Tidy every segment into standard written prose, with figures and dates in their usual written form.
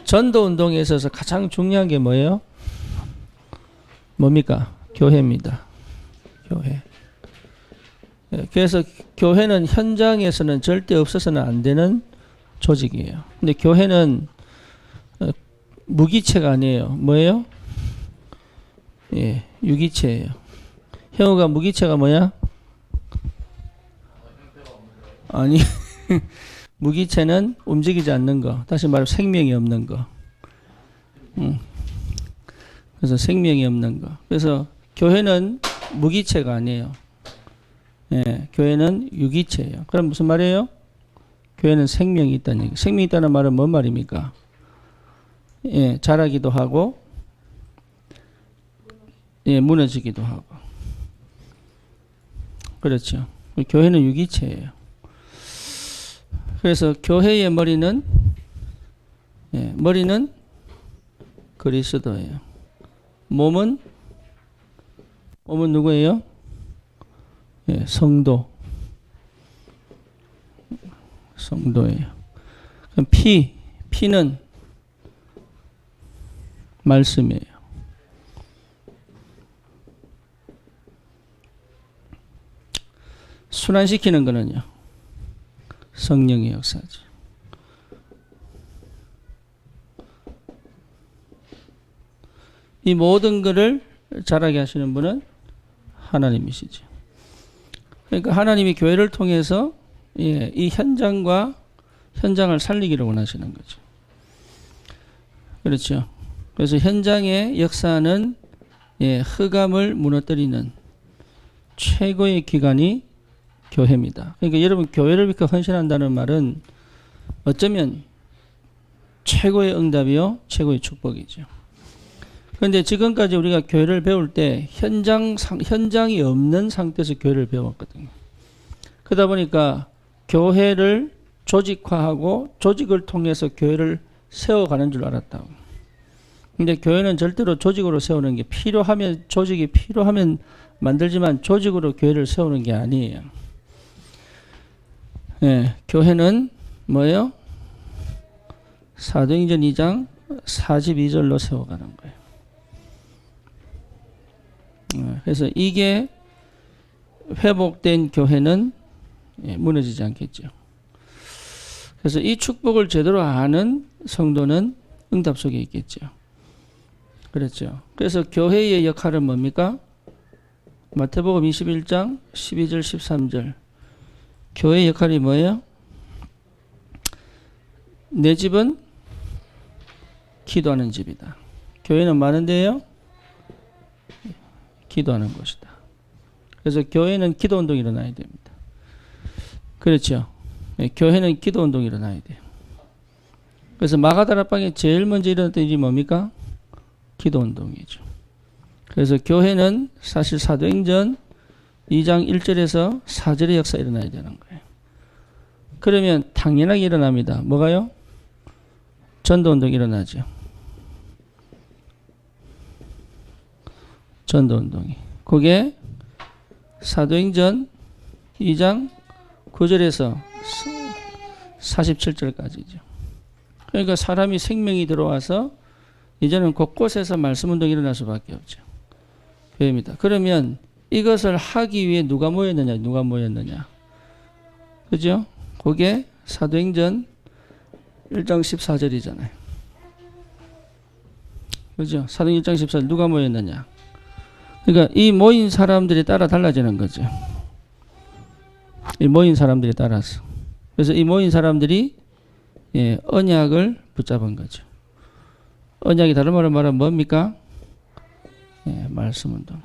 전도 운동에 있어서 가장 중요한 게 뭐예요? 뭡니까? 교회입니다. 교회. 그래서 교회는 현장에서는 절대 없어서는 안 되는 조직이에요. 근데 교회는 무기체가 아니에요. 뭐예요? 예, 유기체예요. 형우가 무기체가 뭐야? 아니 무기체는 움직이지 않는 거. 다시 말하면 생명이 없는 거. 그래서 생명이 없는 거. 그래서 교회는 무기체가 아니에요. 예, 교회는 유기체예요. 그럼 무슨 말이에요? 교회는 생명이 있다는 얘기. 생명이 있다는 말은 뭔 말입니까? 예, 자라기도 하고, 예, 무너지기도 하고. 그렇죠. 교회는 유기체예요. 그래서 교회의 머리는, 예, 머리는 그리스도예요. 몸은 누구예요? 예, 성도예요. 그럼 피는 말씀이에요. 순환시키는 거는요, 성령의 역사죠. 이 모든 것을 자라게 하시는 분은 하나님이시죠. 그러니까 하나님이 교회를 통해서 이 현장을 살리기를 원하시는 거죠. 그렇죠. 그래서 현장의 역사는 흑암을 무너뜨리는 최고의 기관이 교회입니다. 그러니까 여러분 교회를 위해 헌신한다는 말은 어쩌면 최고의 응답이요, 최고의 축복이죠. 그런데 지금까지 우리가 교회를 배울 때 현장이 없는 상태에서 교회를 배웠거든요. 그러다 보니까 교회를 조직화하고 조직을 통해서 교회를 세워가는 줄 알았다고. 근데 교회는 절대로 조직으로 세우는 게 조직이 필요하면 만들지만 조직으로 교회를 세우는 게 아니에요. 예, 교회는 뭐예요? 사도행전 2장 42절로 세워가는 거예요. 그래서 이게 회복된 교회는 무너지지 않겠죠. 그래서 이 축복을 제대로 아는 성도는 응답 속에 있겠죠. 그렇죠. 그래서 교회의 역할은 뭡니까? 마태복음 21장 12절 13절. 교회의 역할이 뭐예요? 내 집은 기도하는 집이다. 교회는 많은데요, 기도하는 곳이다. 그래서 교회는 기도 운동이 일어나야 됩니다. 그렇죠. 교회는 기도 운동이 일어나야 돼요. 그래서 마가다락방에 제일 먼저 일어났던 일이 뭡니까? 기도 운동이죠. 그래서 교회는 사실 사도행전 2장 1절에서 4절의 역사 일어나야 되는 거예요. 그러면 당연하게 일어납니다. 뭐가요? 전도운동이 일어나죠. 전도운동이. 그게 사도행전 2장 9절에서 47절까지죠. 그러니까 사람이 생명이 들어와서 이제는 곳곳에서 말씀운동이 일어날 수밖에 없죠. 교회입니다. 그러면 이것을 하기 위해 누가 모였느냐? 그죠? 그게 사도행전 1장 14절이잖아요. 그죠? 사도행전 1장 14절 누가 모였느냐? 그러니까 이 모인 사람들이 따라 달라지는 거죠. 이 모인 사람들이 따라서. 그래서 이 모인 사람들이 언약을 붙잡은 거죠. 언약이 다른 말로 말하면 뭡니까? 말씀운동.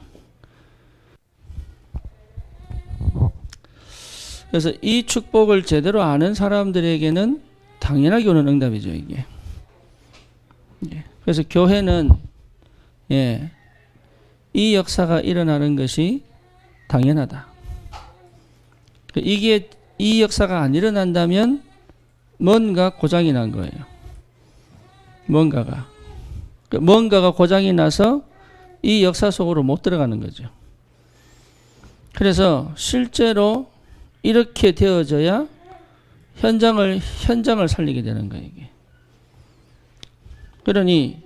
그래서 이 축복을 제대로 아는 사람들에게는 당연하게 오는 응답이죠, 이게. 그래서 교회는 이 역사가 일어나는 것이 당연하다. 이게 이 역사가 안 일어난다면 뭔가 고장이 난 거예요. 뭔가가 고장이 나서 이 역사 속으로 못 들어가는 거죠. 그래서 실제로 이렇게 되어져야 현장을 살리게 되는 거예요, 이게. 그러니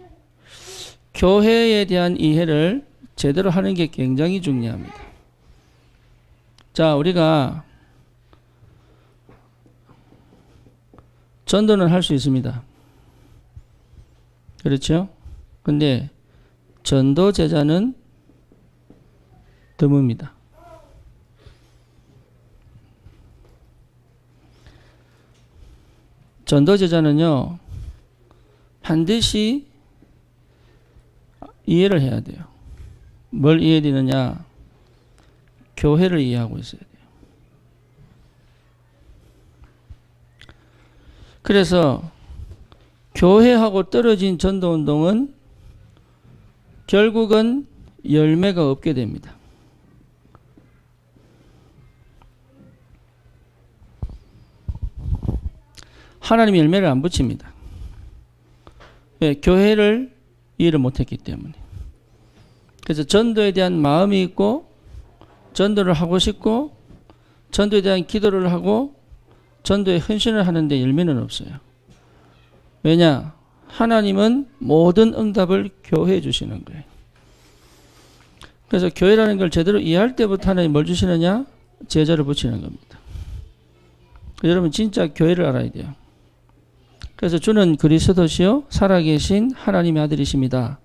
교회에 대한 이해를 제대로 하는 게 굉장히 중요합니다. 자, 우리가 전도는 할 수 있습니다. 그렇죠? 근데 전도 제자는 드뭅니다. 전도 제자는요, 반드시 이해를 해야 돼요. 뭘 이해해야 되느냐? 교회를 이해하고 있어야 돼요. 그래서 교회하고 떨어진 전도운동은 결국은 열매가 없게 됩니다. 하나님이 열매를 안 붙입니다. 왜? 교회를 이해를 못했기 때문에. 그래서 전도에 대한 마음이 있고 전도를 하고 싶고 전도에 대한 기도를 하고 전도에 헌신을 하는데 열매는 없어요. 왜냐? 하나님은 모든 응답을 교회에 주시는 거예요. 그래서 교회라는 걸 제대로 이해할 때부터 하나님 뭘 주시느냐? 제자를 붙이는 겁니다. 여러분 진짜 교회를 알아야 돼요. 그래서 주는 그리스도시요 살아계신 하나님의 아들이십니다.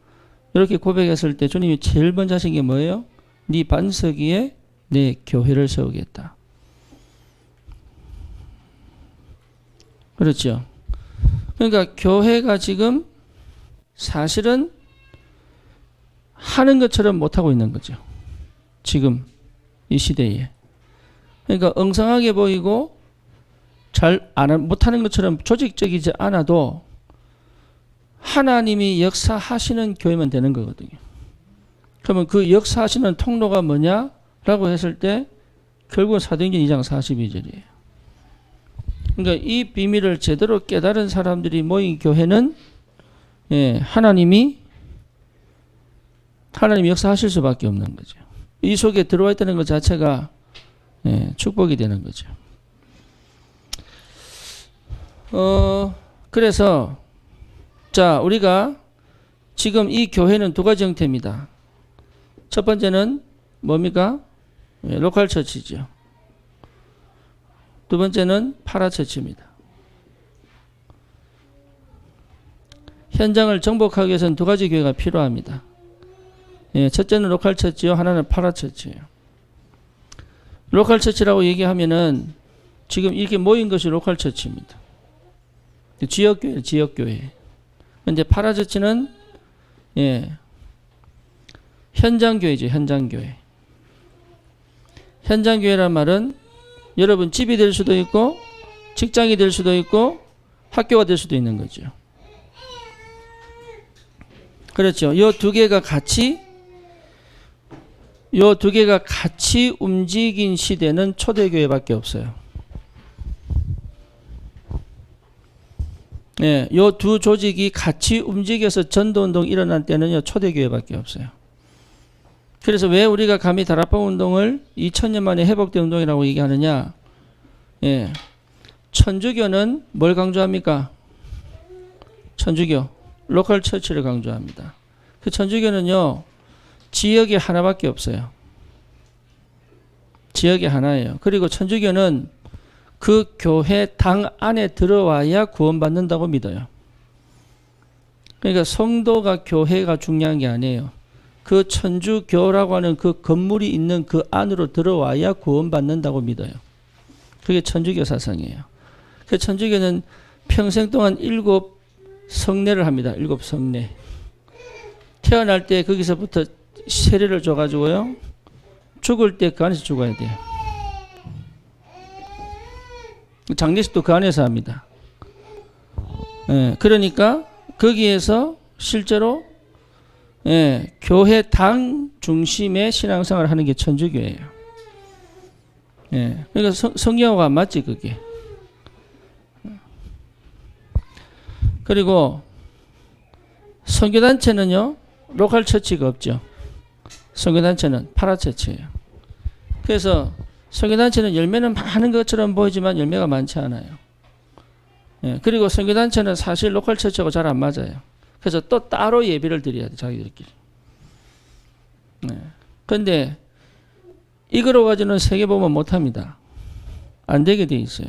이렇게 고백했을 때 주님이 제일 먼저 하신 게 뭐예요? 네 반석 위에 내 교회를 세우겠다. 그렇죠. 그러니까 교회가 지금 사실은 하는 것처럼 못하고 있는 거죠. 지금 이 시대에. 그러니까 엉성하게 보이고 잘 못하는 것처럼 조직적이지 않아도 하나님이 역사하시는 교회만 되는 거거든요. 그러면 그 역사하시는 통로가 뭐냐라고 했을 때 결국은 사도행전 2장 42절이에요. 그러니까 이 비밀을 제대로 깨달은 사람들이 모인 교회는 하나님이 역사하실 수밖에 없는 거죠. 이 속에 들어와 있다는 것 자체가 축복이 되는 거죠. 그래서 자, 우리가 지금 이 교회는 두 가지 형태입니다. 첫 번째는 뭡니까? 로컬 처치죠. 두 번째는 파라처치입니다. 현장을 정복하기 위해서는 두 가지 교회가 필요합니다. 첫째는 로컬 처치요, 하나는 파라처치예요. 로컬 처치라고 얘기하면은 지금 이렇게 모인 것이 로컬 처치입니다. 지역교회, 지역교회. 근데 파라처치는 현장교회죠, 현장교회. 현장교회란 말은 여러분 집이 될 수도 있고 직장이 될 수도 있고 학교가 될 수도 있는 거죠. 그렇죠. 이 두 개가 같이 움직인 시대는 초대교회밖에 없어요. 이 두 조직이 같이 움직여서 전도운동 일어난 때는요, 초대교회밖에 없어요. 그래서 왜 우리가 감히 다락방 운동을 2000년 만에 회복된 운동이라고 얘기하느냐? 천주교는 뭘 강조합니까? 천주교, 로컬 처치를 강조합니다. 그 천주교는요, 지역에 하나밖에 없어요. 지역에 하나예요. 그리고 천주교는 그 교회 당 안에 들어와야 구원받는다고 믿어요. 그러니까 성도가 교회가 중요한 게 아니에요. 그 천주교라고 하는 그 건물이 있는 그 안으로 들어와야 구원받는다고 믿어요. 그게 천주교 사상이에요. 그 천주교는 평생 동안 7 성례를 합니다. 7 성례. 태어날 때 거기서부터 세례를 줘가지고요, 죽을 때 그 안에서 죽어야 돼요. 장례식도 그 안에서 합니다. 그러니까 거기에서 실제로 교회 당 중심의 신앙생활을 하는 게 천주교예요. 그러니까 성경하고 안 맞지 그게. 그리고 선교단체는요, 로컬 처치가 없죠. 선교단체는 파라처치예요. 그래서 선교단체는 열매는 많은 것처럼 보이지만 열매가 많지 않아요. 그리고 선교단체는 사실 로컬 처치하고 잘 안 맞아요. 그래서 또 따로 예배를 드려야 돼, 자기들끼리. 네. 근데 이거로 가지고는 세계복음은 못합니다. 안 되게 돼 있어요.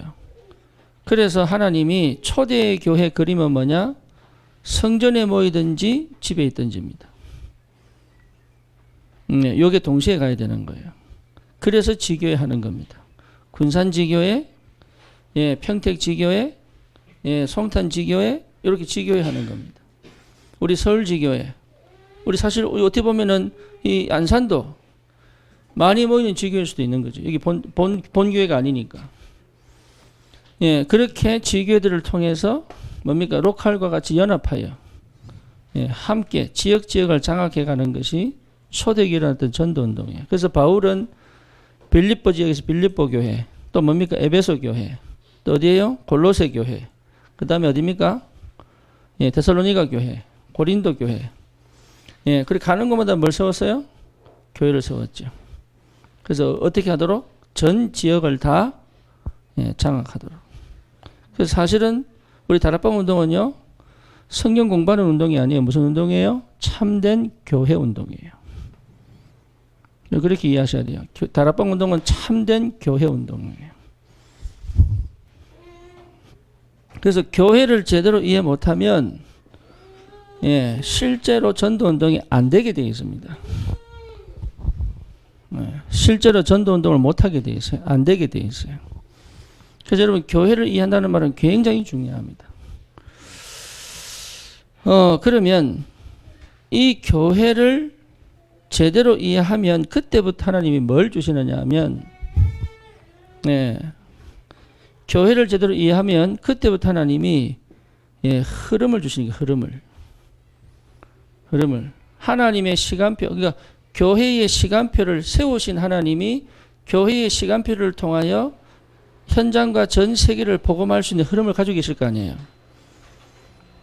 그래서 하나님이 초대 교회 그림은 뭐냐? 성전에 모이든지 집에 있든지입니다. 요게 동시에 가야 되는 거예요. 그래서 지교회 하는 겁니다. 군산 지교회, 예, 평택 지교회, 예, 송탄 지교회, 이렇게 지교회 하는 겁니다. 우리 서울 지교회, 우리 사실 어떻게 보면은 이 안산도 많이 모이는 지교회일 수도 있는 거죠. 여기 본 교회가 아니니까. 예, 그렇게 지교회들을 통해서 뭡니까? 로컬과 같이 연합하여, 예, 함께 지역을 장악해 가는 것이 초대교회라는 어떤 전도운동이에요. 그래서 바울은 빌립보 지역에서 빌립보 교회, 또 뭡니까? 에베소 교회, 또 어디예요? 골로새 교회, 그 다음에 어디입니까? 예, 데살로니가 교회, 고린도 교회. 예, 그렇게 가는 곳마다 뭘 세웠어요? 교회를 세웠죠. 그래서 어떻게 하도록? 전 지역을 다, 예, 장악하도록. 그래서 사실은 우리 다락방 운동은요, 성경 공부하는 운동이 아니에요. 무슨 운동이에요? 참된 교회 운동이에요. 그렇게 이해하셔야 돼요. 다락방 운동은 참된 교회 운동이에요. 그래서 교회를 제대로 이해 못하면, 예, 실제로 전도 운동이 안 되게 되어 있습니다. 예, 실제로 전도 운동을 못하게 되어 있어요. 안 되게 되어 있어요. 그래서 여러분, 교회를 이해한다는 말은 굉장히 중요합니다. 그러면 이 교회를 제대로 이해하면 그때부터 하나님이 뭘 주시느냐 하면, 네, 교회를 제대로 이해하면 그때부터 하나님이, 예, 흐름을 주시는 거예요. 흐름을. 하나님의 시간표, 그러니까 교회의 시간표를 세우신 하나님이 교회의 시간표를 통하여 현장과 전 세계를 복음할 수 있는 흐름을 가지고 계실 거 아니에요.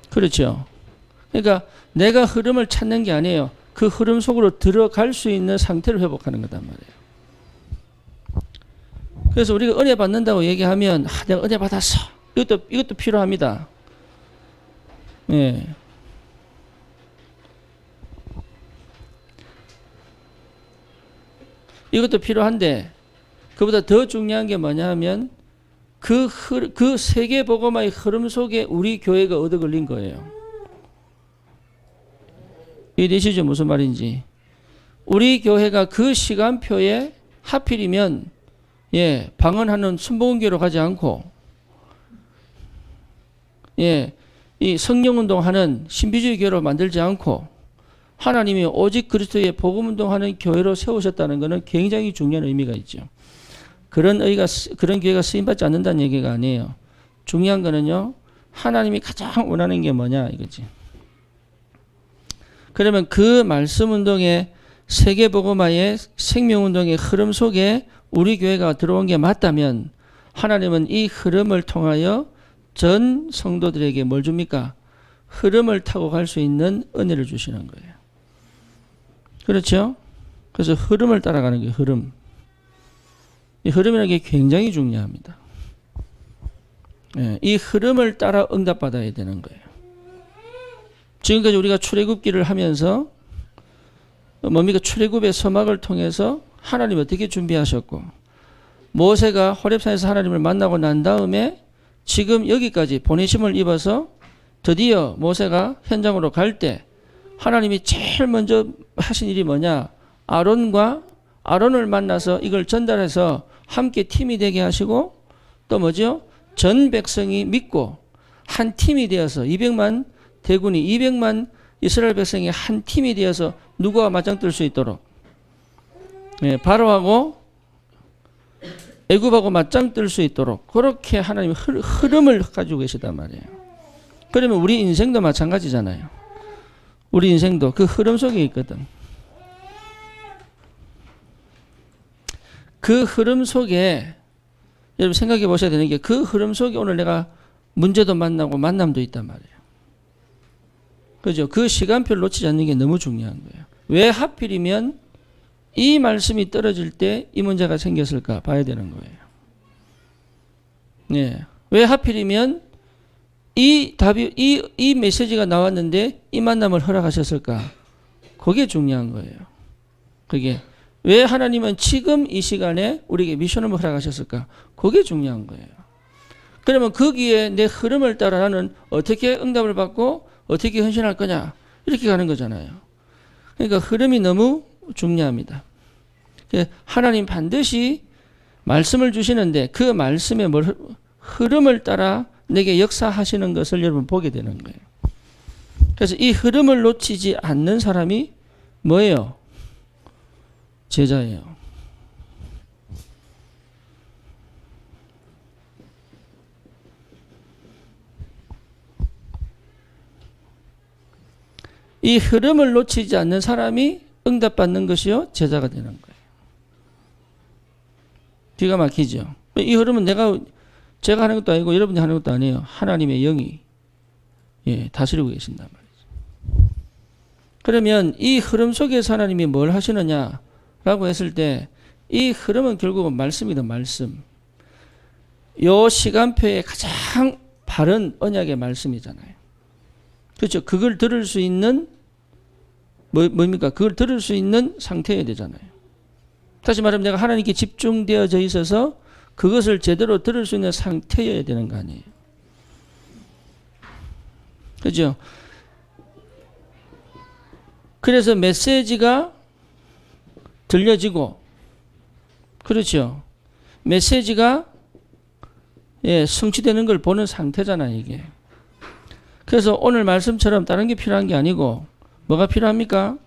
그렇죠. 그러니까 내가 흐름을 찾는 게 아니에요. 그 흐름 속으로 들어갈 수 있는 상태를 회복하는 거단 말이에요. 그래서 우리가 은혜 받는다고 얘기하면, 내가 은혜 받았어. 이것도 필요합니다. 예. 이것도 필요한데, 그보다 더 중요한 게 뭐냐 하면, 그 세계 복음화의 흐름 속에 우리 교회가 얻어 걸린 거예요. 이해되시죠? 무슨 말인지. 우리 교회가 그 시간표에 하필이면, 예, 방언하는 순복음교로 가지 않고, 예, 이 성령운동하는 신비주의 교회로 만들지 않고, 하나님이 오직 그리스도의 복음운동하는 교회로 세우셨다는 것은 굉장히 중요한 의미가 있죠. 그런 교회가 쓰임받지 않는다는 얘기가 아니에요. 중요한 거는요, 하나님이 가장 원하는 게 뭐냐 이거지. 그러면 그 말씀운동의 세계복음화의 생명운동의 흐름 속에 우리 교회가 들어온 게 맞다면, 하나님은 이 흐름을 통하여 전 성도들에게 뭘 줍니까? 흐름을 타고 갈 수 있는 은혜를 주시는 거예요. 그렇죠? 그래서 흐름을 따라가는 게 흐름. 이 흐름이라는 게 굉장히 중요합니다. 이 흐름을 따라 응답받아야 되는 거예요. 지금까지 우리가 출애굽기를 하면서 뭡니까? 출애굽의 서막을 통해서 하나님 어떻게 준비하셨고, 모세가 호렙산에서 하나님을 만나고 난 다음에 지금 여기까지 보내심을 입어서 드디어 모세가 현장으로 갈 때 하나님이 제일 먼저 하신 일이 뭐냐? 아론을 만나서 이걸 전달해서 함께 팀이 되게 하시고, 또 뭐죠? 전 백성이 믿고 한 팀이 되어서 200만 대군이 200만 이스라엘 백성이 한 팀이 되어서 누구와 맞짱 뜰 수 있도록, 예, 바로하고 애굽하고 맞짱 뜰 수 있도록 그렇게 하나님이 흐름을 가지고 계시단 말이에요. 그러면 우리 인생도 마찬가지잖아요. 우리 인생도 그 흐름 속에 있거든. 그 흐름 속에 여러분 생각해 보셔야 되는 게, 그 흐름 속에 오늘 내가 문제도 만나고 만남도 있단 말이에요. 그죠? 그 시간표를 놓치지 않는 게 너무 중요한 거예요. 왜 하필이면 이 말씀이 떨어질 때 이 문제가 생겼을까 봐야 되는 거예요. 네. 왜 하필이면 이 답이 이 메시지가 나왔는데 이 만남을 허락하셨을까? 그게 중요한 거예요. 그게 왜 하나님은 지금 이 시간에 우리에게 미션을 허락하셨을까? 그게 중요한 거예요. 그러면 거기에 내 흐름을 따라 나는 어떻게 응답을 받고 어떻게 헌신할 거냐? 이렇게 가는 거잖아요. 그러니까 흐름이 너무 중요합니다. 하나님 반드시 말씀을 주시는데 그 말씀의 흐름을 따라 내게 역사하시는 것을 여러분 보게 되는 거예요. 그래서 이 흐름을 놓치지 않는 사람이 뭐예요? 제자예요. 이 흐름을 놓치지 않는 사람이 응답받는 것이요 제자가 되는 거예요. 기가 막히죠. 이 흐름은 제가 하는 것도 아니고 여러분이 하는 것도 아니에요. 하나님의 영이 다스리고 계신단 말이죠. 그러면 이 흐름 속에서 하나님이 뭘 하시느냐라고 했을 때 이 흐름은 결국은 말씀이다. 말씀. 요 시간표의 가장 바른 언약의 말씀이잖아요. 그렇죠. 그걸 들을 수 있는 뭡니까? 그걸 들을 수 있는 상태여야 되잖아요. 다시 말하면 내가 하나님께 집중되어져 있어서 그것을 제대로 들을 수 있는 상태여야 되는 거 아니에요. 그죠? 그래서 메시지가 들려지고, 그렇죠? 메시지가 성취되는 걸 보는 상태잖아요, 이게. 그래서 오늘 말씀처럼 다른 게 필요한 게 아니고 뭐가 필요합니까?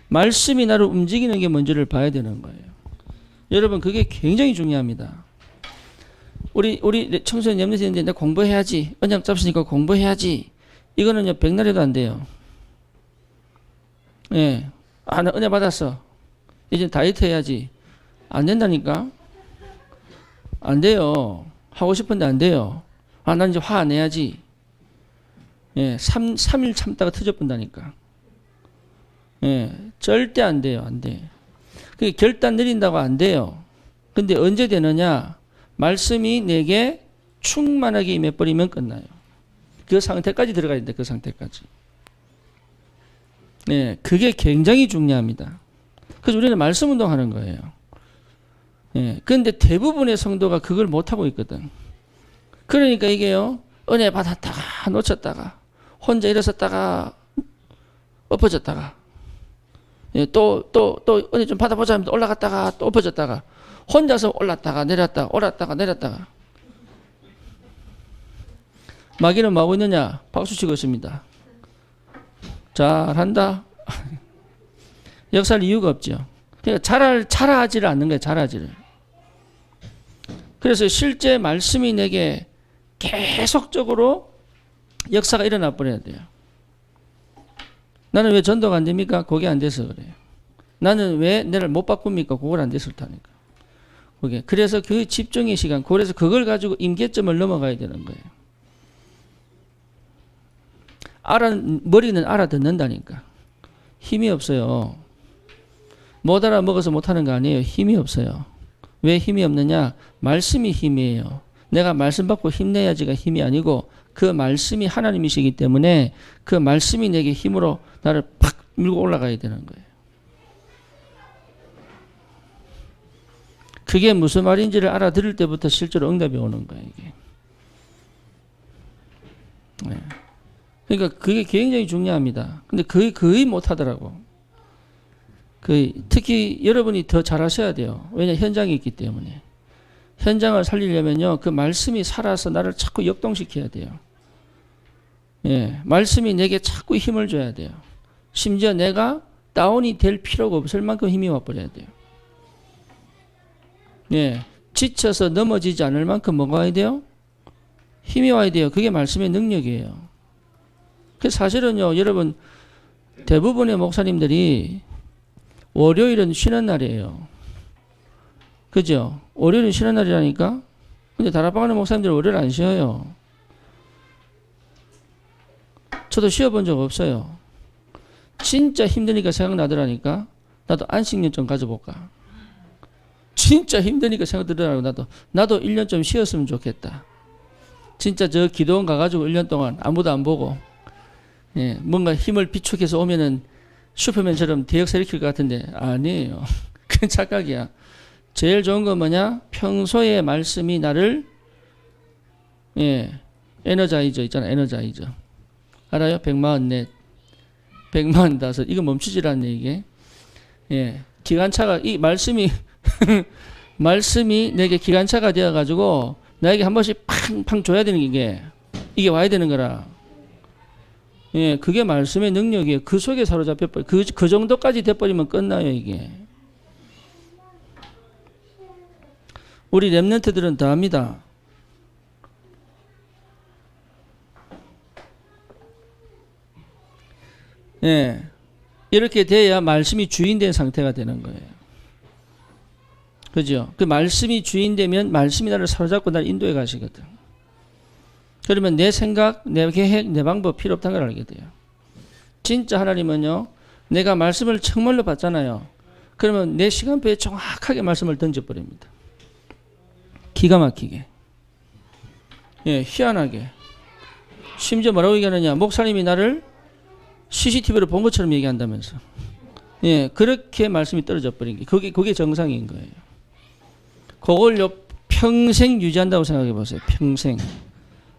말씀이 나를 움직이는 게 뭔지를 봐야 되는 거예요. 여러분 그게 굉장히 중요합니다. 우리 청소년 염려되는데 내가 공부해야지. 언약 잡으니까 공부해야지. 이거는요 백날에도 안 돼요. 예, 나 은혜 받았어. 이제 다이어트 해야지. 안 된다니까. 안 돼요. 하고 싶은데 안 돼요. 난 이제 화 안 내야지. 예, 3일 참다가 터져본다니까. 예, 절대 안 돼요. 안 돼. 그게 결단 내린다고 안 돼요. 근데 언제 되느냐? 말씀이 내게 충만하게 임해버리면 끝나요. 그 상태까지 들어가야 돼. 그 상태까지. 예, 그게 굉장히 중요합니다. 그래서 우리는 말씀 운동하는 거예요. 예, 그런데 대부분의 성도가 그걸 못하고 있거든. 그러니까 이게요, 은혜 받았다가 놓쳤다가 혼자 일어섰다가 엎어졌다가 또 은혜 좀 받아보자 하면서 올라갔다가 또 엎어졌다가 혼자서 올랐다가 내렸다가 마귀는 뭐하고 있느냐? 박수 치고 있습니다. 잘한다. 역사할 이유가 없죠. 그러니까 잘하지를 않는 거예요. 잘하지를. 그래서 실제 말씀이 내게 계속적으로 역사가 일어나 버려야 돼요. 나는 왜 전도가 안 됩니까? 그게 안 돼서 그래요. 나는 왜 내를 못 바꿉니까? 그걸 안 돼서 그렇다니까. 그게. 그래서 그 집중의 시간, 그래서 그걸 가지고 임계점을 넘어가야 되는 거예요. 머리는 알아듣는다니까. 힘이 없어요. 못 알아먹어서 못하는 거 아니에요. 힘이 없어요. 왜 힘이 없느냐? 말씀이 힘이에요. 내가 말씀 받고 힘내야지가 힘이 아니고 그 말씀이 하나님이시기 때문에 그 말씀이 내게 힘으로 나를 팍 밀고 올라가야 되는 거예요. 그게 무슨 말인지를 알아들을 때부터 실제로 응답이 오는 거예요. 이게. 네. 그러니까 그게 굉장히 중요합니다. 근데 거의 못하더라고. 특히 여러분이 더 잘하셔야 돼요. 왜냐하면 현장에 있기 때문에. 현장을 살리려면요, 그 말씀이 살아서 나를 자꾸 역동시켜야 돼요. 예, 말씀이 내게 자꾸 힘을 줘야 돼요. 심지어 내가 다운이 될 필요가 없을 만큼 힘이 와버려야 돼요. 예, 지쳐서 넘어지지 않을 만큼 뭐가 와야 돼요? 힘이 와야 돼요. 그게 말씀의 능력이에요. 그래서 사실은요, 여러분, 대부분의 목사님들이 월요일은 쉬는 날이에요. 그죠? 월요일은 쉬는 날이라니까? 근데 다락방하는 목사님들은 월요일 안 쉬어요. 저도 쉬어본 적 없어요. 진짜 힘드니까 생각나더라니까. 나도 안식년 좀 가져볼까. 진짜 힘드니까 생각나더라고. 나도 1년 좀 쉬었으면 좋겠다. 진짜 저 기도원 가가지고 1년 동안 아무도 안 보고, 예, 뭔가 힘을 비축해서 오면은 슈퍼맨처럼 대역사 일으킬 것 같은데, 아니에요. 그건 착각이야. 제일 좋은 건 뭐냐? 평소에 말씀이 나를, 예, 에너자이저 있잖아, 에너자이저. 알아요? 144, 145. 이거 멈추질 않네, 이게. 예, 기관차가, 이 말씀이, 말씀이 내게 기관차가 되어가지고, 나에게 한 번씩 팡팡 줘야 되는 게, 이게 와야 되는 거라. 예, 그게 말씀의 능력이에요. 그 속에 사로잡혀버려. 그 정도까지 돼버리면 끝나요, 이게. 우리 랩런트들은 다 합니다. 예. 이렇게 돼야 말씀이 주인된 상태가 되는 거예요. 그죠? 그 말씀이 주인되면 말씀이 나를 사로잡고 나를 인도해 가시거든. 그러면 내 생각, 내 계획, 내 방법 필요 없다는 걸 알게 돼요. 진짜 하나님은요, 내가 말씀을 정말로 받잖아요. 그러면 내 시간표에 정확하게 말씀을 던져버립니다. 기가 막히게. 예, 희한하게. 심지어 뭐라고 얘기하느냐. 목사님이 나를 CCTV로 본 것처럼 얘기한다면서. 예, 그렇게 말씀이 떨어져 버린 게, 그게 정상인 거예요. 그걸요, 평생 유지한다고 생각해 보세요. 평생.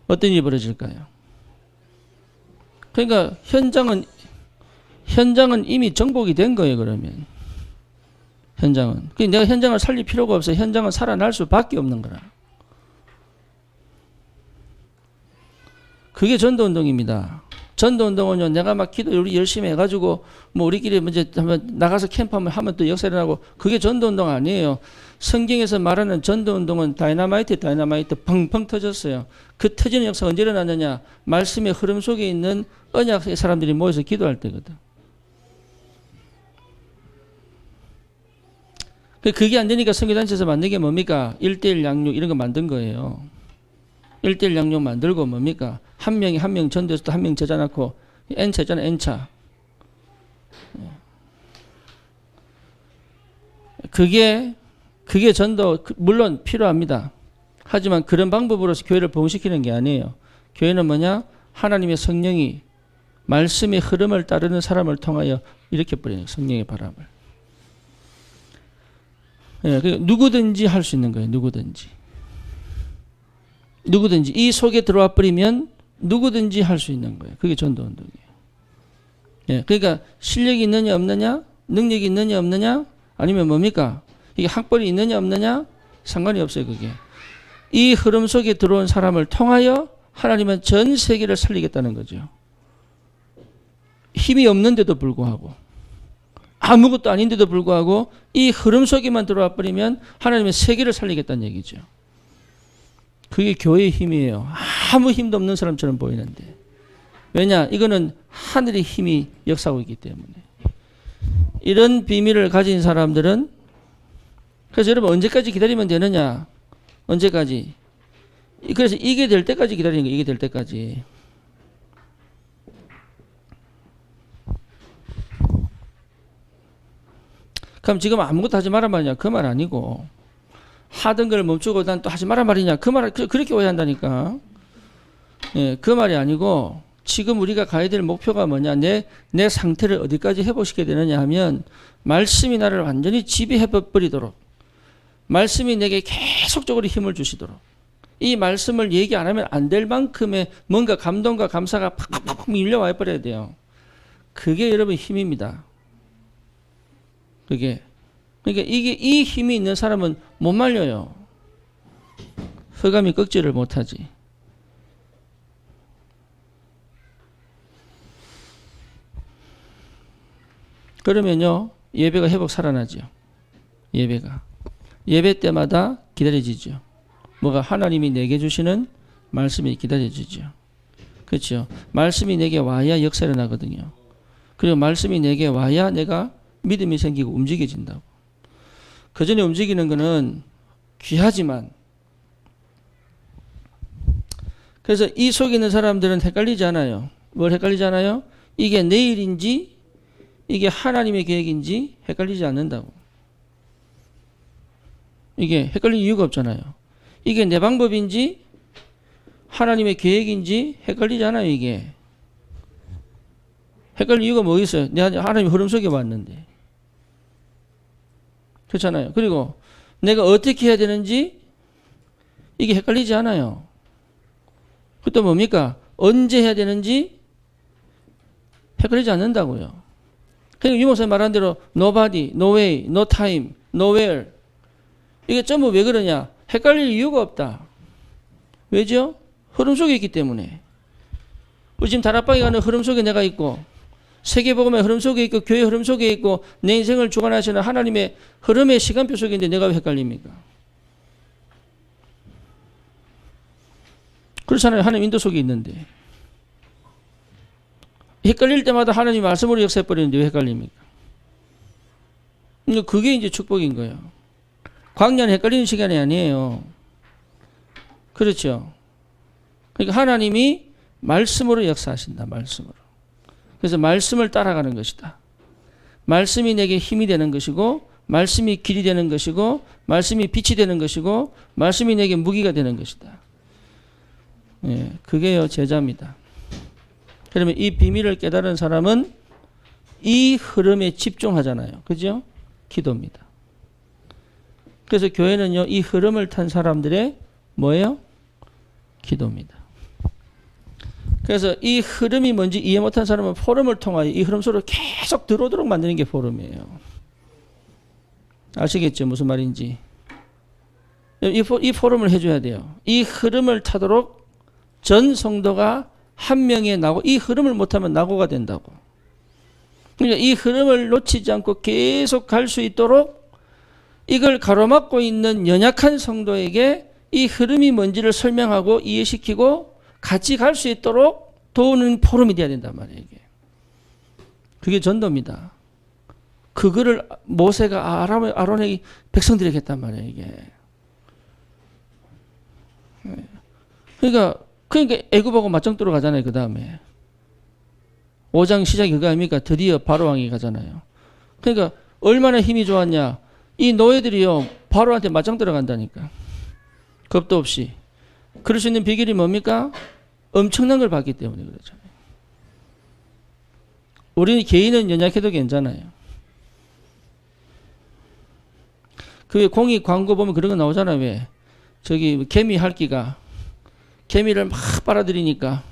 어떤 일이 벌어질까요? 그러니까 현장은 이미 정복이 된 거예요, 그러면. 현장은. 내가 현장을 살릴 필요가 없어요. 현장은 살아날 수밖에 없는 거라. 그게 전도운동입니다. 전도운동은요, 내가 막 기도 우리 열심히 해가지고, 뭐 우리끼리 이제 한번 나가서 캠프 하면 또 역사 일어나고, 그게 전도운동 아니에요. 성경에서 말하는 전도운동은 다이너마이트 펑펑 터졌어요. 그 터지는 역사가 언제 일어났느냐? 말씀의 흐름 속에 있는 언약의 사람들이 모여서 기도할 때거든. 그게 안 되니까 선교단체에서 만든 게 뭡니까? 1:1 양육 이런 거 만든 거예요. 1:1 양육 만들고 뭡니까? 한 명이 한 명 전도해서 또 한 명 제자놓고 N차 있잖아, N차. 그게 전도 물론 필요합니다. 하지만 그런 방법으로서 교회를 부흥시키는 게 아니에요. 교회는 뭐냐? 하나님의 성령이 말씀의 흐름을 따르는 사람을 통하여 일으켜버리는 성령의 바람을. 예, 누구든지 할 수 있는 거예요. 누구든지 이 속에 들어와 버리면 누구든지 할 수 있는 거예요. 그게 전도운동이에요. 예, 그러니까 실력이 있느냐 없느냐, 능력이 있느냐 없느냐, 아니면 뭡니까? 이게 학벌이 있느냐 없느냐 상관이 없어요. 그게 이 흐름 속에 들어온 사람을 통하여 하나님은 전 세계를 살리겠다는 거죠. 힘이 없는데도 불구하고, 아무것도 아닌데도 불구하고 이 흐름 속에만 들어와 버리면 하나님은 세계를 살리겠다는 얘기죠. 그게 교회의 힘이에요. 아무 힘도 없는 사람처럼 보이는데. 왜냐? 이거는 하늘의 힘이 역사하고 있기 때문에. 이런 비밀을 가진 사람들은, 그래서 여러분 언제까지 기다리면 되느냐? 언제까지? 그래서 이게 될 때까지 기다리는 거예요. 이게 될 때까지. 그럼 지금 아무것도 하지 말란 말이냐? 그 말 아니고, 하던 걸 멈추고 난 또 하지 말란 말이냐? 그 말, 그렇게 오해한다니까. 예, 그 말이 아니고, 지금 우리가 가야 될 목표가 뭐냐? 내 상태를 어디까지 회복시켜야 되느냐 하면, 말씀이 나를 완전히 지배해버리도록, 말씀이 내게 계속적으로 힘을 주시도록, 이 말씀을 얘기 안 하면 안 될 만큼의 뭔가 감동과 감사가 팍팍팍 밀려와 버려야 돼요. 그게 여러분 힘입니다. 그러니까 이 힘이 있는 사람은 못 말려요. 흑암이 꺾지를 못하지. 그러면요, 예배가 회복 살아나죠. 예배 때마다 기다려지죠. 뭐가? 하나님이 내게 주시는 말씀이 기다려지죠. 그렇죠. 말씀이 내게 와야 역사 일어나거든요. 그리고 말씀이 내게 와야 내가 믿음이 생기고 움직여진다고. 그 전에 움직이는 거는 귀하지만, 그래서 이 속에 있는 사람들은 헷갈리지 않아요. 뭘 헷갈리지 않아요? 이게 내 일인지 이게 하나님의 계획인지 헷갈리지 않는다고. 이게 헷갈릴 이유가 없잖아요. 이게 내 방법인지 하나님의 계획인지 헷갈리잖아요, 이게. 헷갈릴 이유가 뭐 있어요? 내가 하나님 흐름 속에 왔는데. 그렇잖아요. 그리고 내가 어떻게 해야 되는지 이게 헷갈리지 않아요. 그때 뭡니까? 언제 해야 되는지 헷갈리지 않는다고요. 그러니까 유목사님 말한 대로 nobody, no way, no time, nowhere. 이게 전부 왜 그러냐? 헷갈릴 이유가 없다. 왜죠? 흐름 속에 있기 때문에. 우리 지금 다락방에 가는 흐름 속에 내가 있고, 세계복음의 흐름 속에 있고, 교회 흐름 속에 있고, 내 인생을 주관하시는 하나님의 흐름의 시간표 속에 있는데 내가 왜 헷갈립니까? 그렇잖아요. 하나님 인도 속에 있는데. 헷갈릴 때마다 하나님 말씀으로 역사해버리는데 왜 헷갈립니까? 그게 이제 축복인 거예요. 광야는 헷갈리는 시간이 아니에요. 그렇죠. 그러니까 하나님이 말씀으로 역사하신다. 말씀으로. 그래서 말씀을 따라가는 것이다. 말씀이 내게 힘이 되는 것이고, 말씀이 길이 되는 것이고, 말씀이 빛이 되는 것이고, 말씀이 내게 무기가 되는 것이다. 예, 그게요 제자입니다. 그러면 이 비밀을 깨달은 사람은 이 흐름에 집중하잖아요. 그죠? 기도입니다. 그래서 교회는요 이 흐름을 탄 사람들의 뭐예요? 기도입니다. 그래서 이 흐름이 뭔지 이해 못한 사람은 포럼을 통하여 이 흐름 속으로 계속 들어오도록 만드는 게 포럼이에요. 아시겠죠? 무슨 말인지. 이 포럼을 해줘야 돼요. 이 흐름을 타도록 전 성도가 한 명에 나고, 이 흐름을 못하면 낙오가 된다고. 그러니까 이 흐름을 놓치지 않고 계속 갈 수 있도록 이걸 가로막고 있는 연약한 성도에게 이 흐름이 뭔지를 설명하고 이해시키고 같이 갈 수 있도록 도우는 포럼이 돼야 된단 말이에요. 이게. 그게 전도입니다. 그거를 모세가 아론에게 백성들에게 했단 말이에요. 이게. 그러니까 애굽하고 맞짱뜨러 가잖아요. 그 다음에 5장 시작이 그거 아닙니까? 드디어 바로왕이 가잖아요. 그러니까 얼마나 힘이 좋았냐. 이 노예들이요 바로한테 맞짱 들어간다니까. 겁도 없이. 그럴 수 있는 비결이 뭡니까? 엄청난 걸 봤기 때문에 그렇잖아요. 우리는 개인은 연약해도 괜찮아요. 그 공익 광고 보면 그런 거 나오잖아요. 왜? 저기 개미 핥기가 개미를 막 빨아들이니까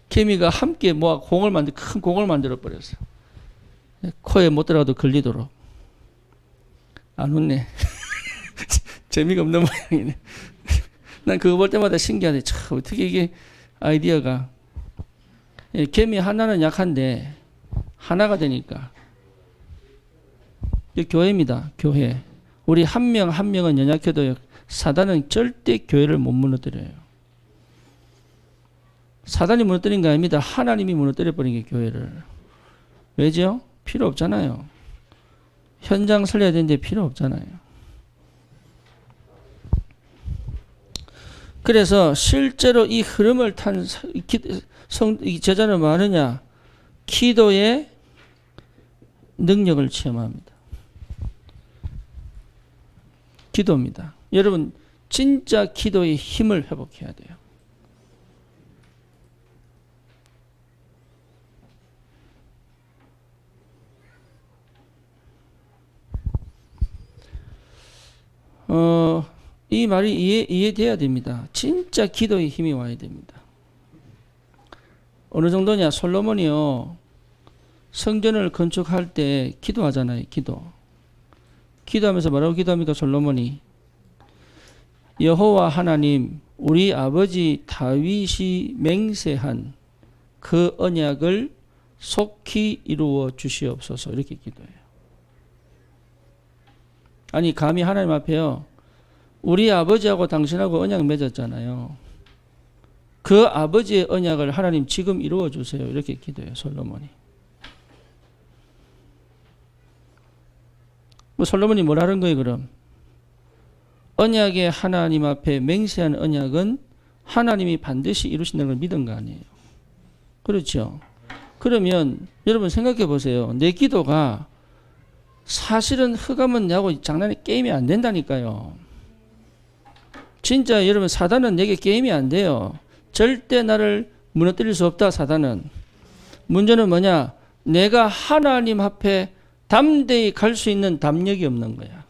개미가 함께 모아 큰 공을 만들어 버렸어. 코에 못 들어가도 걸리도록. 안 웃네. 재미가 없는 모양이네. 난 그거 볼 때마다 신기하네. 참 어떻게 이게 아이디어가. 개미 하나는 약한데 하나가 되니까. 이게 교회입니다. 교회. 우리 한 명 한 명은 연약해도 사단은 절대 교회를 못 무너뜨려요. 사단이 무너뜨린 거 아닙니다. 하나님이 무너뜨려버린 게 교회를. 왜죠? 필요 없잖아요. 현장 살려야 되는데 필요 없잖아요. 그래서 실제로 이 흐름을 탄 제자는 뭐 하느냐? 기도의 능력을 체험합니다. 기도입니다. 여러분 진짜 기도의 힘을 회복해야 돼요. 이 말이 이해돼야 됩니다. 진짜 기도의 힘이 와야 됩니다. 어느 정도냐? 솔로몬이요. 성전을 건축할 때 기도하잖아요. 기도하면서 뭐라고 기도합니까? 솔로몬이. 여호와 하나님, 우리 아버지 다윗이 맹세한 그 언약을 속히 이루어 주시옵소서. 이렇게 기도해요. 아니 감히 하나님 앞에요. 우리 아버지하고 당신하고 언약 맺었잖아요. 그 아버지의 언약을 하나님 지금 이루어 주세요. 이렇게 기도해요. 솔로몬이. 솔로몬이 뭘 하는 거예요 그럼? 언약의 하나님 앞에 맹세한 언약은 하나님이 반드시 이루신다는 걸 믿은 거 아니에요. 그렇죠? 그러면 여러분 생각해 보세요. 내 기도가 사실은 흑암은 내하고 장난이 게임이 안 된다니까요. 진짜 여러분 사단은 내게 게임이 안 돼요. 절대 나를 무너뜨릴 수 없다, 사단은. 문제는 뭐냐? 내가 하나님 앞에 담대히 갈 수 있는 담력이 없는 거야.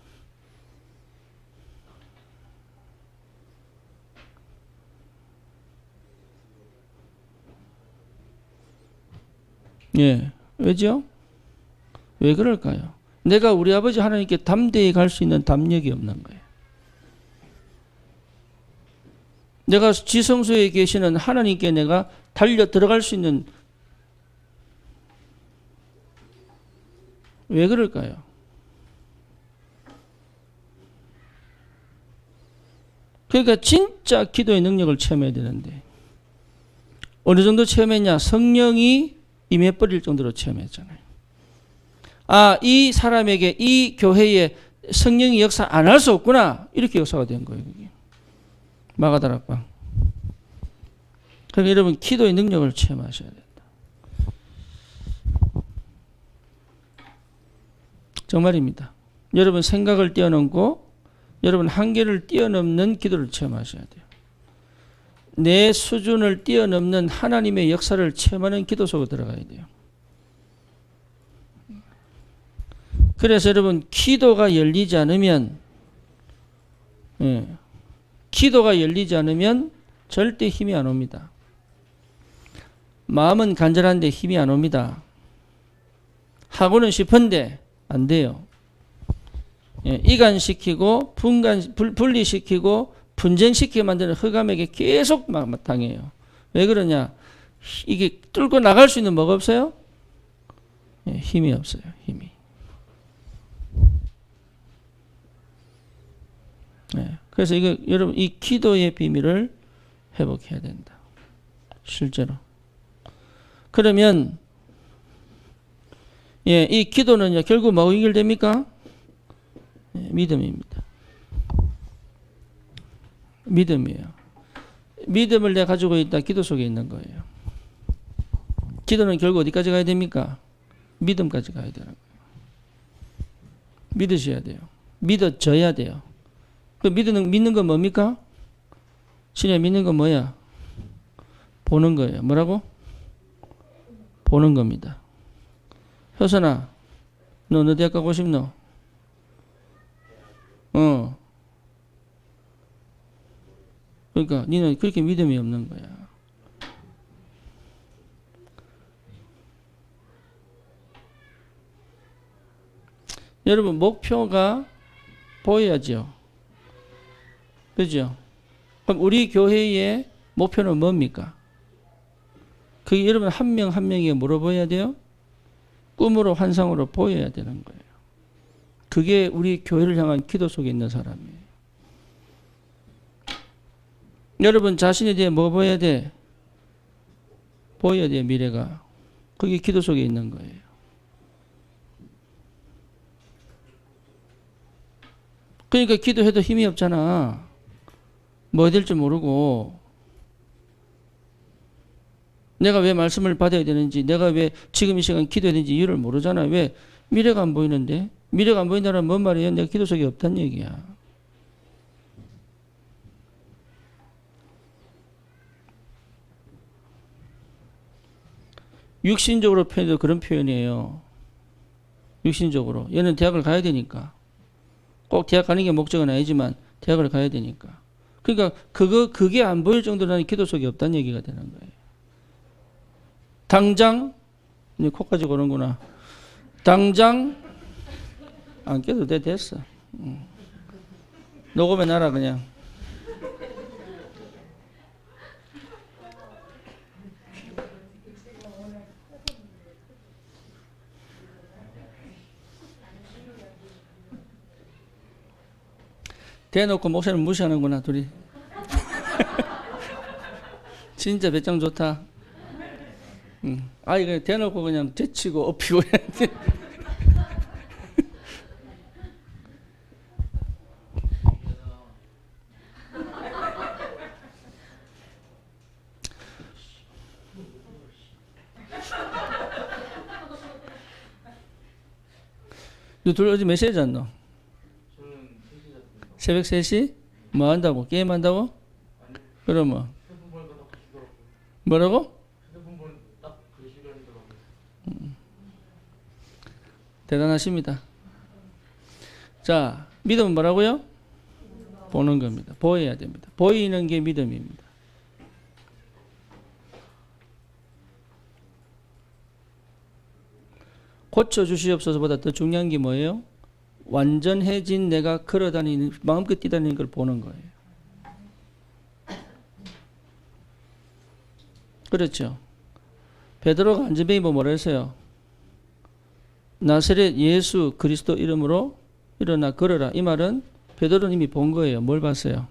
예, 왜죠? 왜 그럴까요? 내가 우리 아버지 하나님께 담대히 갈 수 있는 담력이 없는 거예요. 내가 지성소에 계시는 하나님께 내가 달려 들어갈 수 있는, 왜 그럴까요? 그러니까 진짜 기도의 능력을 체험해야 되는데 어느 정도 체험했냐? 성령이 임해버릴 정도로 체험했잖아요. 아, 이 사람에게, 이 교회에 성령이 역사 안 할 수 없구나. 이렇게 역사가 된 거예요. 그게. 마가다락방. 그러니까 여러분 기도의 능력을 체험하셔야 된다. 정말입니다. 여러분 생각을 뛰어넘고 여러분 한계를 뛰어넘는 기도를 체험하셔야 돼요. 내 수준을 뛰어넘는 하나님의 역사를 체험하는 기도 속으로 들어가야 돼요. 그래서 여러분 기도가 열리지 않으면 기도가 열리지 않으면 절대 힘이 안 옵니다. 마음은 간절한데 힘이 안 옵니다. 하고는 싶은데 안 돼요. 이간시키고 분리시키고 분쟁시키게 만드는 흑암에게 계속 당해요. 왜 그러냐? 이게 뚫고 나갈 수 있는 뭐가 없어요? 힘이 없어요. 힘이. 그래서 이거 여러분 이 기도의 비밀을 회복해야 된다. 실제로. 그러면 이 기도는요 결국 뭐가 연결됩니까? 믿음입니다. 믿음이에요. 믿음을 내가 가지고 있다. 기도 속에 있는 거예요. 기도는 결국 어디까지 가야 됩니까? 믿음까지 가야 되는 거예요. 믿으셔야 돼요. 믿어져야 돼요. 그 믿는 건 뭡니까? 신의 믿는 건 뭐야? 보는 거예요. 뭐라고? 보는 겁니다. 효선아, 너 어디 대학 가고 싶노? 그러니까 니는 그렇게 믿음이 없는 거야. 여러분 목표가 보여야죠. 그죠? 그럼 우리 교회의 목표는 뭡니까? 그게 여러분 한 명 한 명에게 물어봐야 돼요? 꿈으로 환상으로 보여야 되는 거예요. 그게 우리 교회를 향한 기도 속에 있는 사람이에요. 여러분 자신에 대해 뭐 보여야 돼? 보여야 돼요, 미래가. 그게 기도 속에 있는 거예요. 그러니까 기도해도 힘이 없잖아. 뭐 해야 될지 모르고. 내가 왜 말씀을 받아야 되는지, 내가 왜 지금 이 시간 기도해야 되는지 이유를 모르잖아. 왜? 미래가 안 보이는데? 미래가 안 보인다는 뭔 말이에요? 내가 기도 속에 없다는 얘기야. 육신적으로 표현해도 그런 표현이에요. 육신적으로. 얘는 대학을 가야 되니까. 꼭 대학 가는 게 목적은 아니지만 대학을 가야 되니까. 그러니까 그게 안 보일 정도로 나는 기도 속에 없다는 얘기가 되는 거예요. 당장, 이제 코까지 고는구나. 당장, 안 껴도 됐어. 녹음해 놔라, 그냥. 대놓고 목사님 무시하는구나, 둘이. 진짜 배짱 좋다. 이거 대놓고 그냥 제치고 엎이고 했는데. 너 둘 어제 몇 시에 잤노? 새벽 3시? 뭐 한다고? 게임 한다고? 그러면 뭐라고? 대단하십니다. 자, 믿음은 뭐라고요? 보는 겁니다. 보여야 됩니다. 보이는 게 믿음입니다. 고쳐주시옵소서보다 더 중요한 게 뭐예요? 완전해진 내가 걸어다니는, 마음껏 뛰다니는 걸 보는 거예요. 그렇죠. 베드로가 안전뱅이 보고 뭐라 했어요? 나사렛 예수 그리스도 이름으로 일어나 걸어라. 이 말은 베드로는 이미 본 거예요. 뭘 봤어요?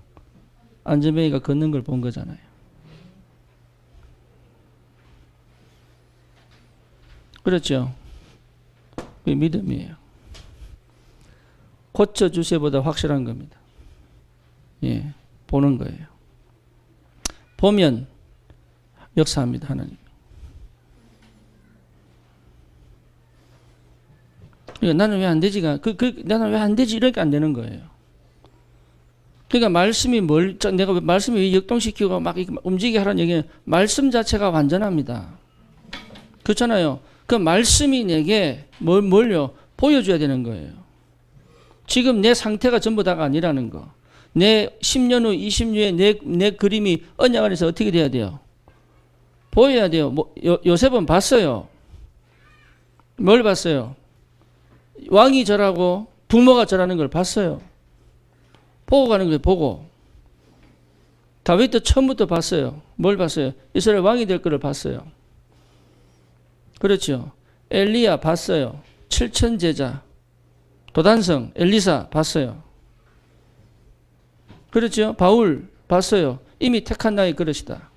안전뱅이가 걷는 걸 본 거잖아요. 그렇죠. 그게 믿음이에요. 고쳐주세보다 확실한 겁니다. 예, 보는 거예요. 보면 역사합니다, 하나님. 그러니까 나는 왜 안 되지가, 나는 왜 안 되지? 이렇게 안 되는 거예요. 그러니까 말씀이 내가 말씀이 왜 역동시키고 막 움직이게 하라는 얘기는 말씀 자체가 완전합니다. 그렇잖아요. 그 말씀이 내게 뭘요? 보여줘야 되는 거예요. 지금 내 상태가 전부 다가 아니라는 거. 내 10년 후, 20년 후에 내 그림이 언약 안에서 어떻게 돼야 돼요? 보여야 돼요. 요셉은 봤어요. 뭘 봤어요? 왕이 절하고 부모가 절하는 걸 봤어요. 보고 가는 거예요. 보고. 다윗도 처음부터 봤어요. 뭘 봤어요? 이스라엘 왕이 될 거를 봤어요. 그렇죠. 엘리야 봤어요. 7천 제자, 도단성, 엘리사 봤어요. 그렇죠. 바울 봤어요. 이미 택한 나의 그릇이다.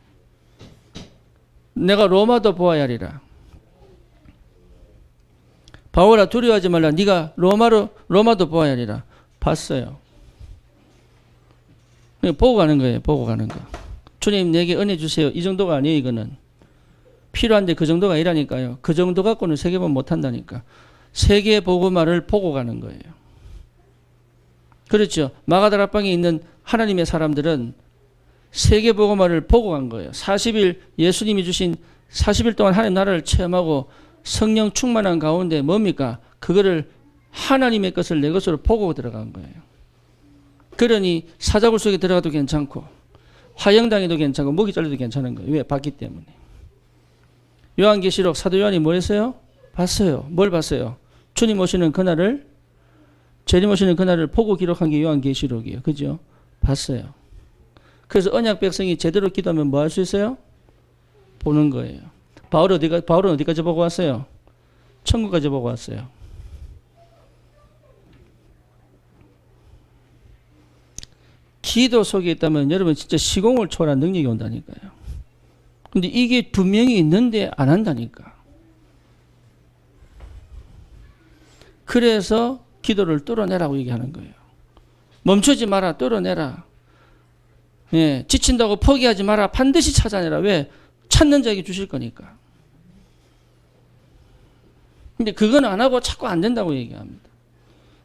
내가 로마도 보아야 하리라. 바울아 두려워하지 말라. 네가 로마도 보아야 하리라. 봤어요. 보고 가는 거예요. 보고 가는 거. 주님 내게 은혜 주세요. 이 정도가 아니에요. 이거는. 필요한데 그 정도가 아니라니까요. 그 정도 갖고는 세계보고 못한다니까. 세계보고말을 보고 가는 거예요. 그렇죠. 마가다락방에 있는 하나님의 사람들은 세계보고말을 보고 간 거예요. 40일 예수님이 주신 40일 동안 하나님 나라를 체험하고 성령 충만한 가운데 뭡니까? 그거를 하나님의 것을 내 것으로 보고 들어간 거예요. 그러니 사자굴 속에 들어가도 괜찮고 화형당해도 괜찮고 목이 잘려도 괜찮은 거예요. 왜? 봤기 때문에. 요한계시록 사도 요한이 뭐 했어요? 봤어요. 뭘 봤어요? 주님 오시는 그날을, 재림 오시는 그날을 보고 기록한 게 요한계시록이에요. 그죠? 봤어요. 그래서 언약 백성이 제대로 기도하면 뭐 할 수 있어요? 보는 거예요. 바울은 어디까지 보고 왔어요? 천국까지 보고 왔어요. 기도 속에 있다면 여러분 진짜 시공을 초월한 능력이 온다니까요. 근데 이게 분명히 있는데 안 한다니까. 그래서 기도를 뚫어내라고 얘기하는 거예요. 멈추지 마라. 뚫어내라. 예, 지친다고 포기하지 마라. 반드시 찾아내라. 왜? 찾는 자에게 주실 거니까. 근데 그건 안 하고 자꾸 안 된다고 얘기합니다.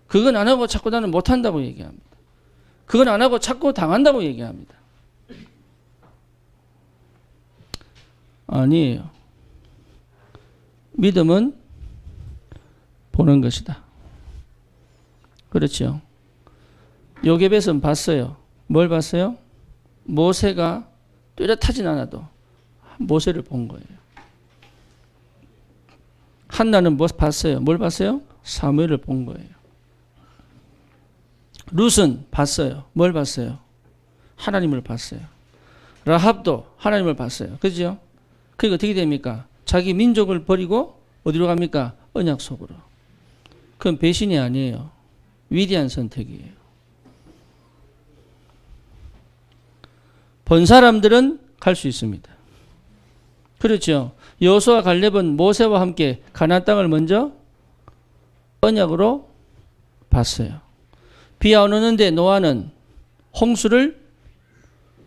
그건 안 하고 자꾸 나는 못한다고 얘기합니다. 그건 안 하고 자꾸 당한다고 얘기합니다. 아니에요. 믿음은 보는 것이다. 그렇죠. 요게벳은 봤어요. 뭘 봤어요? 모세가 뚜렷하진 않아도 모세를 본 거예요. 한나는 뭐 봤어요? 뭘 봤어요? 사무엘을 본 거예요. 룻은 봤어요. 뭘 봤어요? 하나님을 봤어요. 라합도 하나님을 봤어요. 그죠? 그게 어떻게 됩니까? 자기 민족을 버리고 어디로 갑니까? 언약 속으로. 그건 배신이 아니에요. 위대한 선택이에요. 본 사람들은 갈 수 있습니다. 그렇죠. 여호수아 갈렙은 모세와 함께 가나안 땅을 먼저 언약으로 봤어요. 비가 안 오는데 노아는 홍수를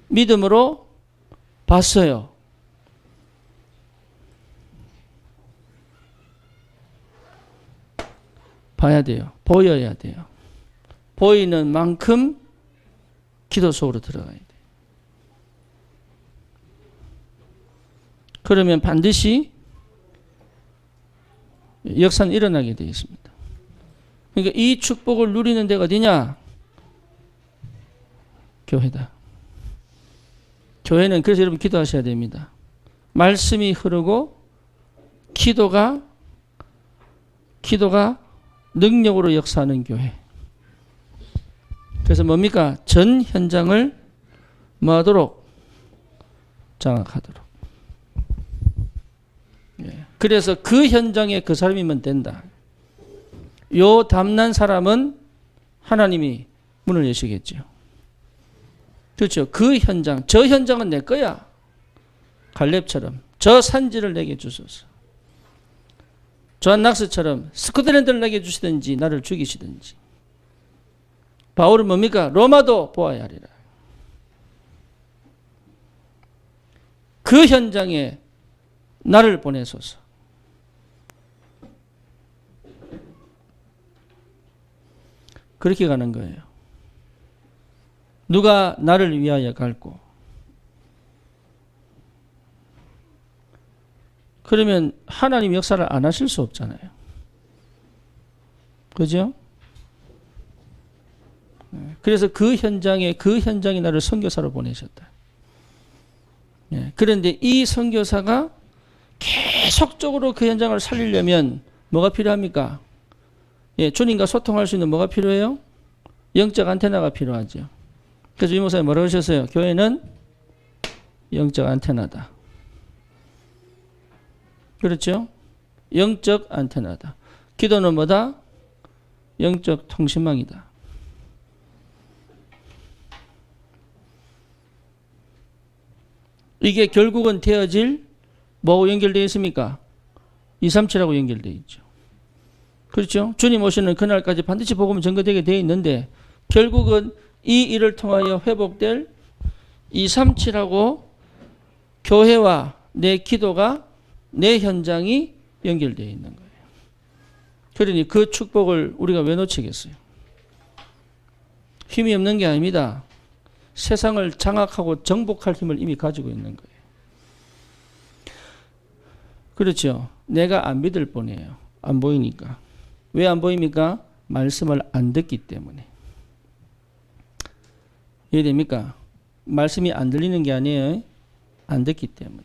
믿음으로 봤어요. 봐야 돼요. 보여야 돼요. 보이는 만큼 기도 속으로 들어가야 돼요. 그러면 반드시 역사는 일어나게 되어 있습니다. 그러니까 이 축복을 누리는 데가 어디냐? 교회다. 교회는 그래서 여러분 기도하셔야 됩니다. 말씀이 흐르고 기도가 능력으로 역사하는 교회. 그래서 뭡니까? 전 현장을 뭐하도록? 장악하도록. 그래서 그 현장에 그 사람이면 된다. 요 담난 사람은 하나님이 문을 여시겠죠. 그렇죠. 그 현장, 저 현장은 내 거야. 갈렙처럼 저 산지를 내게 주소서. 조한낙스처럼 스코틀랜드를 내게 주시든지 나를 죽이시든지. 바울은 뭡니까? 로마도 보아야 하리라. 그 현장에 나를 보내소서. 그렇게 가는 거예요. 누가 나를 위하여 갈고. 그러면 하나님 역사를 안 하실 수 없잖아요. 그죠? 그래서 그 현장에 나를 선교사로 보내셨다. 그런데 이 선교사가 계속적으로 그 현장을 살리려면 뭐가 필요합니까? 주님과 소통할 수 있는 뭐가 필요해요? 영적 안테나가 필요하죠. 그래서 이 목사님 뭐라고 하셨어요? 교회는 영적 안테나다. 그렇죠? 영적 안테나다. 기도는 뭐다? 영적 통신망이다. 이게 결국은 되어질 뭐하고 연결되어 있습니까? 237하고 연결되어 있죠. 그렇죠? 주님 오시는 그날까지 반드시 복음은 전거되게 되어 있는데 결국은 이 일을 통하여 회복될 237하고 교회와 내 기도가 내 현장이 연결되어 있는 거예요. 그러니 그 축복을 우리가 왜 놓치겠어요? 힘이 없는 게 아닙니다. 세상을 장악하고 정복할 힘을 이미 가지고 있는 거예요. 그렇죠. 내가 안 믿을 뿐이에요. 안 보이니까. 왜 안 보입니까? 말씀을 안 듣기 때문에. 이해됩니까? 말씀이 안 들리는 게 아니에요. 안 듣기 때문에.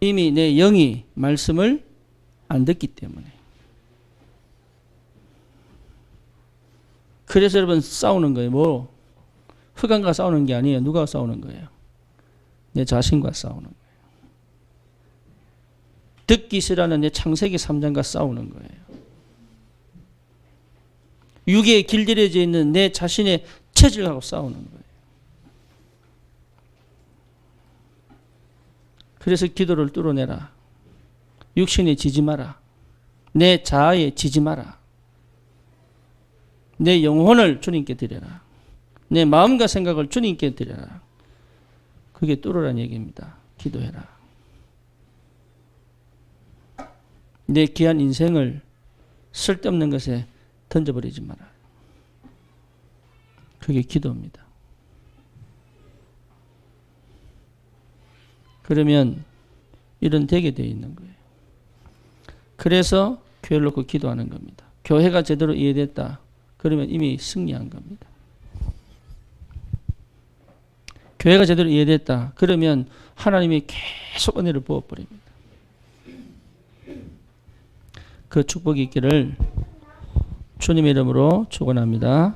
이미 내 영이 말씀을 안 듣기 때문에. 그래서 여러분 싸우는 거예요. 뭐 흑암과 싸우는 게 아니에요. 누가 싸우는 거예요? 내 자신과 싸우는 거예요. 듣기 싫어하는 내 창세기 3장과 싸우는 거예요. 육에 길들여져 있는 내 자신의 체질하고 싸우는 거예요. 그래서 기도를 뚫어내라. 육신에 지지 마라. 내 자아에 지지 마라. 내 영혼을 주님께 드려라. 내 마음과 생각을 주님께 드려라. 그게 뚫으라는 얘기입니다. 기도해라. 내 귀한 인생을 쓸데없는 것에 던져버리지 마라. 그게 기도입니다. 그러면 이런 되게 되어 있는 거예요. 그래서 교회를 놓고 기도하는 겁니다. 교회가 제대로 이해됐다. 그러면 이미 승리한 겁니다. 교회가 제대로 이해됐다. 그러면 하나님이 계속 은혜를 부어버립니다. 그 축복이 있기를 주님의 이름으로 축원합니다.